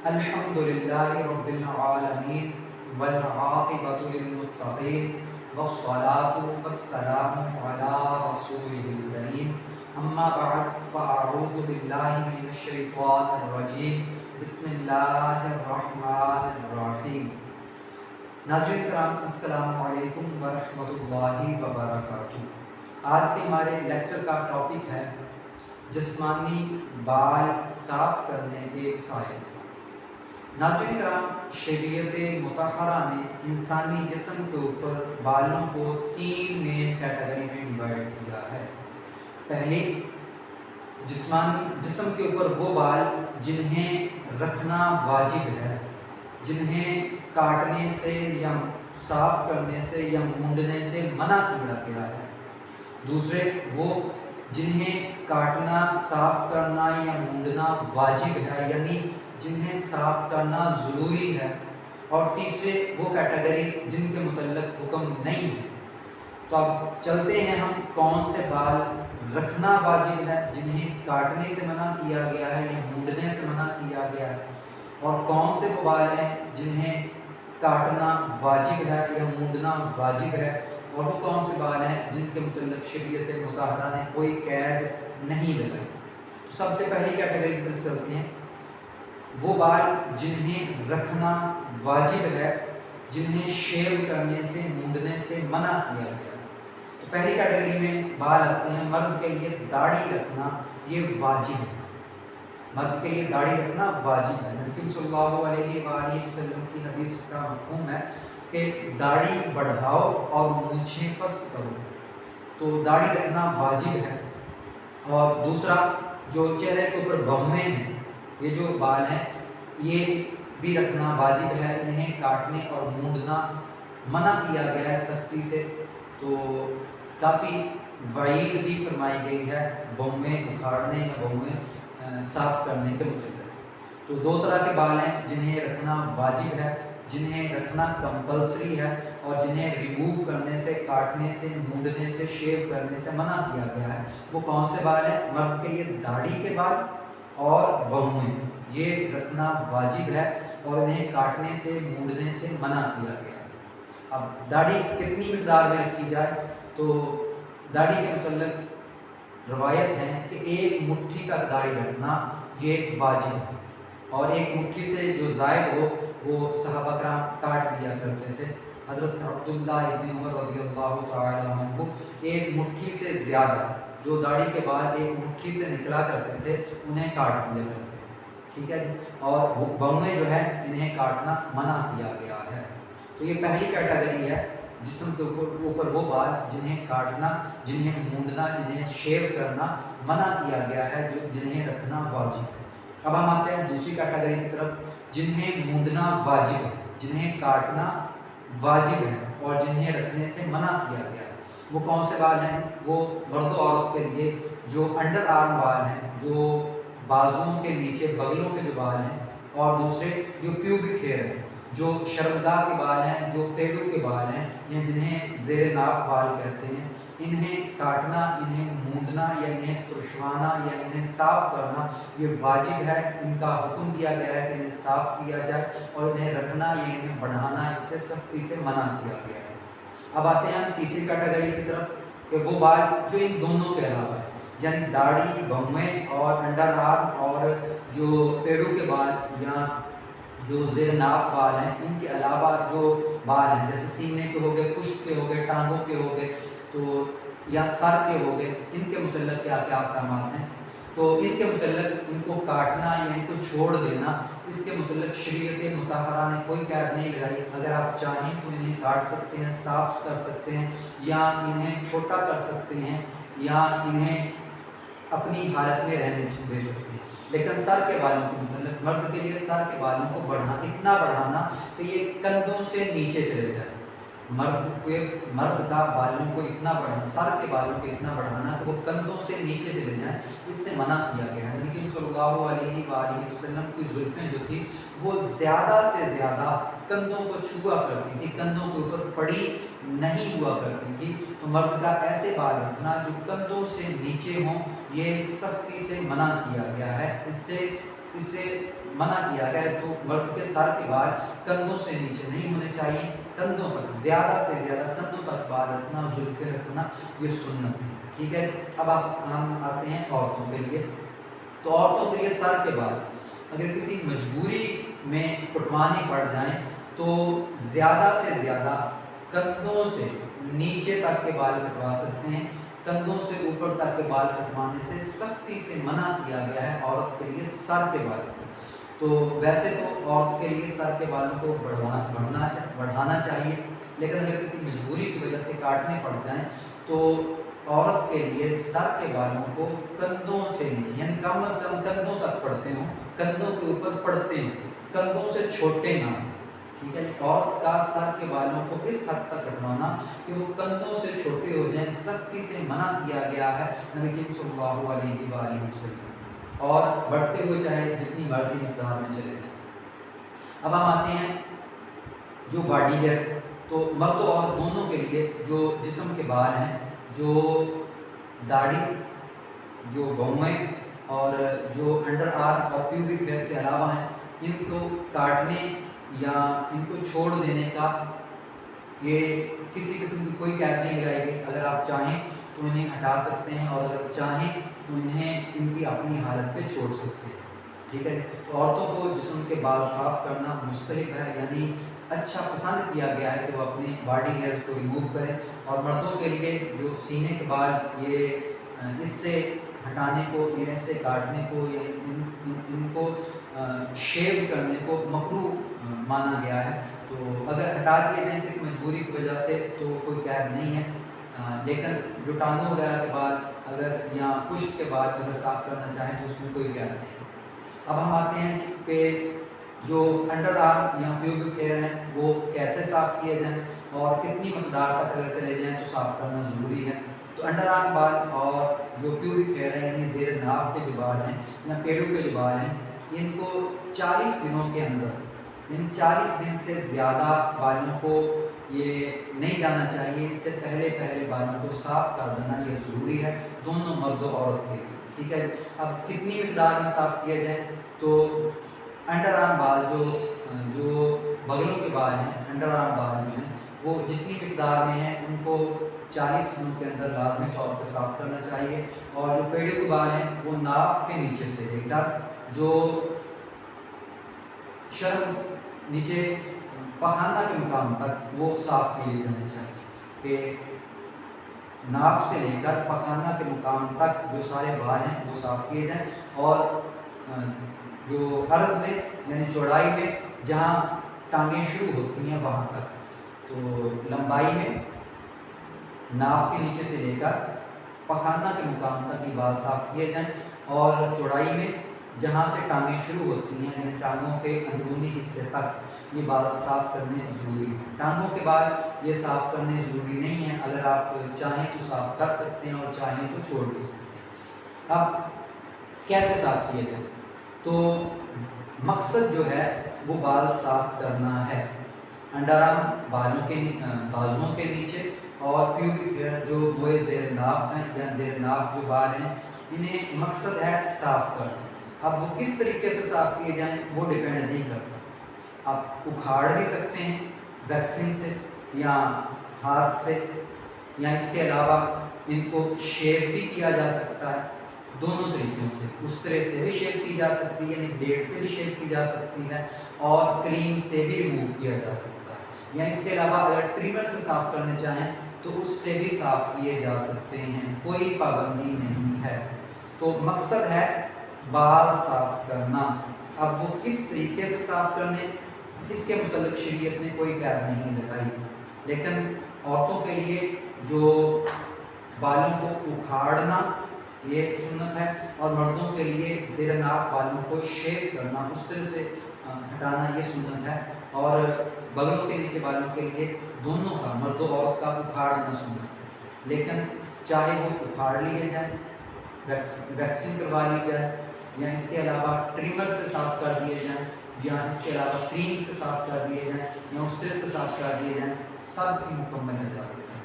الحمد للہ رب العالمین والعاقبۃ للمتقین والصلاة والسلام علی رسولہ الکریم اما بعد فاعوذ باللہ من الشیطان الرجیم بسم اللہ الرحمن الرحیم۔ ناظرین کرام، السلام علیکم ورحمۃ اللہ وبرکاتہ۔ آج کے ہمارے لیکچر کا ٹاپک ہے جسمانی بال صاف کرنے کے وسائل۔ ناظرین کرام، شریعت مطہرہ نے انسانی جسم کے اوپر بالوں کو 3 مین کیٹیگری میں ڈیوائڈ کیا ہے۔ پہلی، جسم کے اوپر وہ بال جنہیں رکھنا واجب ہے، جنہیں کاٹنے سے یا صاف کرنے سے یا مونڈنے سے منع کیا گیا ہے۔ دوسرے، وہ جنہیں کاٹنا، صاف کرنا یا مونڈنا واجب ہے، یعنی جنہیں صاف کرنا ضروری ہے۔ اور تیسرے وہ کیٹیگری جن کے متعلق حکم نہیں ہے۔ تو اب چلتے ہیں ہم کون سے بال رکھنا واجب ہے، جنہیں کاٹنے سے منع کیا گیا ہے یا مونڈنے سے منع کیا گیا ہے، اور کون سے وہ بال ہیں جنہیں کاٹنا واجب ہے یا مونڈنا واجب ہے، اور وہ کون سے بال ہیں جن کے متعلق شریعت مطہرہ نے کوئی قید نہیں لگائی۔ تو سب سے پہلی کیٹیگری کی طرف چلتے ہیں۔ وہ بال جنہیں رکھنا واجب ہے، جنہیں شیو کرنے سے، مونڈنے سے منع کیا گیا۔ تو پہلی کیٹیگری میں بال آتے ہیں۔ مرد کے لیے داڑھی رکھنا یہ واجب ہے، مرد کے لیے داڑھی رکھنا واجب ہے۔ نبی صلی اللہ علیہ وآلہ وسلم کی حدیث کا مفہوم ہے کہ داڑھی بڑھاؤ اور مونچھیں پست کرو، تو داڑھی رکھنا واجب ہے۔ اور دوسرا، جو چہرے کے اوپر بھویں ہیں، یہ جو بال ہیں یہ بھی رکھنا واجب ہے، انہیں کاٹنے اور مونڈنا منع کیا گیا ہے سختی سے۔ تو کافی وعید بھی فرمائی گئی ہے بھویں اکھاڑنے یا بھویں صاف کرنے کے متعلق۔ تو 2 طرح کے بال ہیں جنہیں رکھنا واجب ہے، جنہیں رکھنا کمپلسری ہے، اور جنہیں ریموو کرنے سے، کاٹنے سے، مونڈنے سے، شیو کرنے سے منع کیا گیا ہے۔ وہ کون سے بال ہیں؟ مرد کے لیے داڑھی کے بال اور بھویں، یہ رکھنا واجب ہے اور انہیں کاٹنے سے، مونڈنے سے منع کیا گیا ہے۔ اب داڑھی کتنی مقدار میں رکھی جائے؟ تو داڑھی کے متعلق روایت ہے کہ 1 مٹھی تک داڑھی رکھنا یہ واجب ہے، اور 1 مٹھی سے جو زائد ہو وہ صحابہ کرام کاٹ دیا کرتے تھے۔ حضرت عبداللہ ابن عمر رضی اللہ تعالی عنہ 1 مٹھی سے زیادہ جو داڑھی کے بعد 1 مٹھی سے نکلا کرتے تھے انہیں کاٹ دیا کرتے تھے، ٹھیک ہے جی۔ اور بھویں جو ہے انہیں کاٹنا منع کیا گیا ہے۔ تو یہ پہلی کیٹیگری ہے، جسم کے اوپر وہ بال جنہیں کاٹنا، جنہیں مونڈنا، جنہیں شیو کرنا منع کیا گیا ہے، جنہیں رکھنا واجب ہے۔ اب ہم آتے ہیں دوسری کیٹیگری کی طرف، جنہیں مونڈنا واجب ہے، جنہیں کاٹنا واجب ہے اور جنہیں رکھنے سے منع کیا گیا ہے۔ وہ کون سے بال ہیں؟ وہ مرد و عورت کے لیے جو انڈر آرم بال ہیں، جو بازوؤں کے نیچے بغلوں کے جو بال ہیں، اور دوسرے جو پیوبک ہیئر ہیں، جو شرمگاہ کے بال ہیں، جو پیڈوں کے بال ہیں، یا جنہیں زیر ناف بال کہتے ہیں، انہیں کاٹنا، انہیں مونڈنا یا انہیں ترشوانا یا انہیں صاف کرنا یہ واجب ہے۔ ان کا حکم دیا گیا ہے کہ انہیں صاف کیا جائے، اور انہیں رکھنا یا انہیں بڑھانا اس سے سختی سے منع کیا گیا ہے۔ اب آتے ہیں ہم تیسری کیٹیگری کی طرف کہ وہ بال جو ان دونوں کے علاوہ ہے، یعنی داڑھی، بھویں اور انڈر آرم اور جو پیڑوں کے بال یا جو زیر ناف بال ہیں، ان کے علاوہ جو بال ہیں جیسے سینے کے ہو گئے، پشت کے ہو گئے، ٹانگوں کے ہو گئے، تو یا سر کے ہو گئے، ان کے متعلق کیا کیا احکامات ہیں؟ تو ان کے متعلق ان کو کاٹنا یا ان کو چھوڑ دینا، اس کے متعلق شریعت مطہرہ نے کوئی قید نہیں لگائی۔ اگر آپ چاہیں تو انہیں کاٹ سکتے ہیں، صاف کر سکتے ہیں، یا انہیں چھوٹا کر سکتے ہیں، یا انہیں اپنی حالت میں رہنے دے سکتے ہیں۔ لیکن سر کے بالوں کے متعلق، مرد کے لیے سر کے بالوں کو اتنا بڑھانا کہ یہ کندھوں سے نیچے چلے جائیں۔ مرد کا بالوں کو اتنا بڑھانا، سر کے بالوں کو اتنا بڑھانا کہ وہ کندھوں سے نیچے چلے جائیں، اس سے منع کیا گیا ہے۔ نبی صلی اللہ علیہ وآلہ وسلم کی زلفیں جو تھی وہ زیادہ سے زیادہ کندھوں کو چھوا کرتی تھی، کندھوں کے اوپر پڑی نہیں ہوا کرتی تھی۔ تو مرد کا ایسے بال رکھنا جو کندھوں سے نیچے ہوں یہ سختی سے منع کیا گیا ہے۔ اس سے اس سے منع کیا گیا ہے۔ تو مرد کے سر کے بال کندھوں سے نیچے نہیں ہونے چاہیے، کندھوں تک زیادہ سے زیادہ کندھوں تک بال رکھنا، زلفیں رکھنا یہ سنت ہے، ٹھیک ہے۔ اب ہم آتے ہیں عورتوں کے لیے۔ تو عورتوں کے لیے سر کے بال اگر کسی مجبوری میں کٹوانے پڑ جائیں تو زیادہ سے زیادہ کندھوں سے نیچے تک کے بال کٹوا سکتے ہیں، کندھوں سے اوپر تک کے بال کٹوانے سے سختی سے منع کیا گیا ہے عورت کے لیے سر کے بال کو۔ تو ویسے تو عورت کے لیے سر کے بالوں کو بڑھانا چاہیے، لیکن اگر کسی مجبوری کی وجہ سے کاٹنے پڑ جائیں تو عورت کے لیے سر کے بالوں کو کندھوں سے نیچے یعنی کم از کم کندھوں تک پڑتے ہوں، کندھوں کے اوپر پڑتے ہوں، کندھوں سے چھوٹے نہ ہوں، ٹھیک ہے۔ عورت کا سر کے بالوں کو اس حد تک کٹوانا کہ وہ کندھوں سے چھوٹے ہو جائیں، سختی سے منع کیا گیا ہے نبی کریم صلی اللہ علیہ وآلہ وسلم، اور بڑھتے ہوئے چاہے جتنی مرضی مقدار میں چلے جائیں۔ اب ہم آتے ہیں جو باڈی ہے، تو مرد و عورت دونوں کے لیے جو جسم کے بال ہیں، جو داڑھی، جو بھویں اور جو انڈر آرم اور پیوبک ہیئر کے علاوہ ہیں، ان کو کاٹنے یا ان کو چھوڑ دینے کا یہ کسی قسم کی کوئی قید نہیں لگائی گئی۔ اگر آپ چاہیں تو انہیں ہٹا سکتے ہیں، اور اگر چاہیں تو انہیں ان کی اپنی حالت پہ چھوڑ سکتے ہیں، ٹھیک ہے۔ تو عورتوں کو جسم کے بال صاف کرنا مستحب ہے، یعنی اچھا پسند کیا گیا ہے کہ وہ اپنی باڈی ہیئرز کو ریموو کریں، اور مردوں کے لیے جو سینے کے بال یہ اس سے ہٹانے کو، یہ اس سے کاٹنے کو، یہ ان کو شیو کرنے کو مکروہ مانا گیا ہے۔ تو اگر ہٹا دیے جائیں کسی مجبوری کی وجہ سے تو کوئی قید نہیں ہے، لیکن جو ٹانگوں وغیرہ کے بال اگر یا پشت کے بال اگر صاف کرنا چاہیں تو اس میں کوئی قید نہیں ہے۔ اب ہم آتے ہیں کہ جو انڈر آرم یا پیوبک ہیئر ہیں وہ کیسے صاف کیے جائیں اور کتنی مقدار تک اگر چلے جائیں تو صاف کرنا ضروری ہے۔ تو انڈر آرم بال اور جو پیوبک ہیئر ہیں یعنی زیر ناف کے جو بال ہیں یا پیڑوں کے جو بال ہیں، ان کو 40 دنوں کے اندر، ان 40 دن سے زیادہ بالوں کو یہ نہیں جانا چاہیے، اس سے پہلے بالوں کو صاف کر دینا یہ ضروری ہے دونوں مرد و عورت کے لیے، ٹھیک ہے۔ اب کتنی مقدار میں صاف کیا جائے، تو انڈر آرم بال جو بغلوں کے بال ہیں، انڈر آرم بال جو ہیں وہ جتنی مقدار میں ہیں ان کو 40 دنوں کے اندر لازمی طور پہ صاف کرنا چاہیے، اور جو پیڑوں کے بال ہیں وہ ناف کے نیچے سے لے کر جو شرم نیچے پخانہ کے مقام تک وہ صاف کیے جانے چاہیے، کہ ناف سے لے کر پخانہ کے مقام تک جو سارے بال ہیں وہ صاف کیے جائیں، اور جو عرض میں یعنی چوڑائی میں جہاں ٹانگیں شروع ہوتی ہیں وہاں تک، تو لمبائی میں ناف کے نیچے سے لے کر پخانہ کے مقام تک یہ بال صاف کیے جائیں، اور چوڑائی میں جہاں سے ٹانگیں شروع ہوتی ہیں یعنی ٹانگوں کے اندرونی حصے تک یہ بال صاف کرنے ضروری ہیں۔ ٹانگوں کے بال یہ صاف کرنے ضروری نہیں ہیں، اگر آپ چاہیں تو صاف کر سکتے ہیں اور چاہیں تو چھوڑ بھی سکتے ہیں۔ اب کیسے صاف کیے جائیں، تو مقصد جو ہے وہ بال صاف کرنا ہے، انڈر آرم بازوؤں کے نیچے اور پیوبک ہیئر جو موئے زیر ناف ہیں یا زیر ناف جو بال ہیں، انہیں مقصد ہے صاف کرنا۔ اب وہ کس طریقے سے صاف کیے جائیں وہ ڈیپینڈ نہیں کرتا، آپ اکھاڑ بھی سکتے ہیں ویکسنگ سے یا ہاتھ سے، یا اس کے علاوہ ان کو شیو بھی کیا جا سکتا ہے، دونوں طریقوں سے، استرے سے بھی شیو کی جا سکتی ہے یعنی بلیڈ سے بھی شیو کی جا سکتی ہے، اور کریم سے بھی ریموو کیا جا سکتا ہے، یا اس کے علاوہ اگر ٹریمر سے صاف کرنے چاہیں تو اس سے بھی صاف کیے جا سکتے ہیں، کوئی پابندی نہیں ہے۔ تو مقصد ہے بال صاف کرنا۔ اب وہ کس طریقے سے صاف کرنے اس کے متعلق شریعت نے کوئی قید نہیں لگائی، لیکن عورتوں کے لیے جو بالوں کو اکھاڑنا یہ سنت ہے، اور مردوں کے لیے زیر ناف بالوں کو شیو کرنا، اس طرح سے ہٹانا یہ سنت ہے، اور بغلوں کے نیچے بالوں کے لیے دونوں کا، مرد و عورت کا اکھاڑنا سنت ہے، لیکن چاہے وہ اکھاڑ لیے جائیں، ویکسنگ کروا لی جائے، یا اس کے علاوہ ٹریمر سے صاف کر دیے جائیں، یا اس کے علاوہ کریم سے صاف کر دیے جائیں، یا اس طرح سے صاف کر دیے جائیں، سب کی مکمل اجازت ہے۔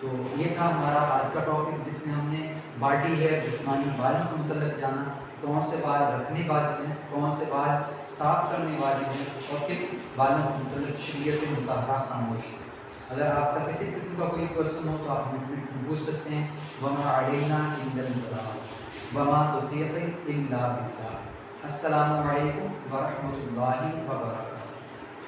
تو یہ تھا ہمارا آج کا ٹاپک جس میں ہم نے باڈی ہیئر جسمانی بالوں کے متعلق جانا۔ کون سے بال رکھنے واجب ہیں، کون سے بال صاف کرنے واجب ہیں، اور کن بالوں کے متعلق شریعت مطہرہ خاموش ہے۔ اگر آپ کا کسی قسم کا کوئی کوشچن ہو تو آپ ہمیں پوچھ سکتے ہیں۔ وما علینا الا البلاغ وما توفیقی الا باللہ۔ السلام علیکم ورحمۃ اللہ وبرکاتہ۔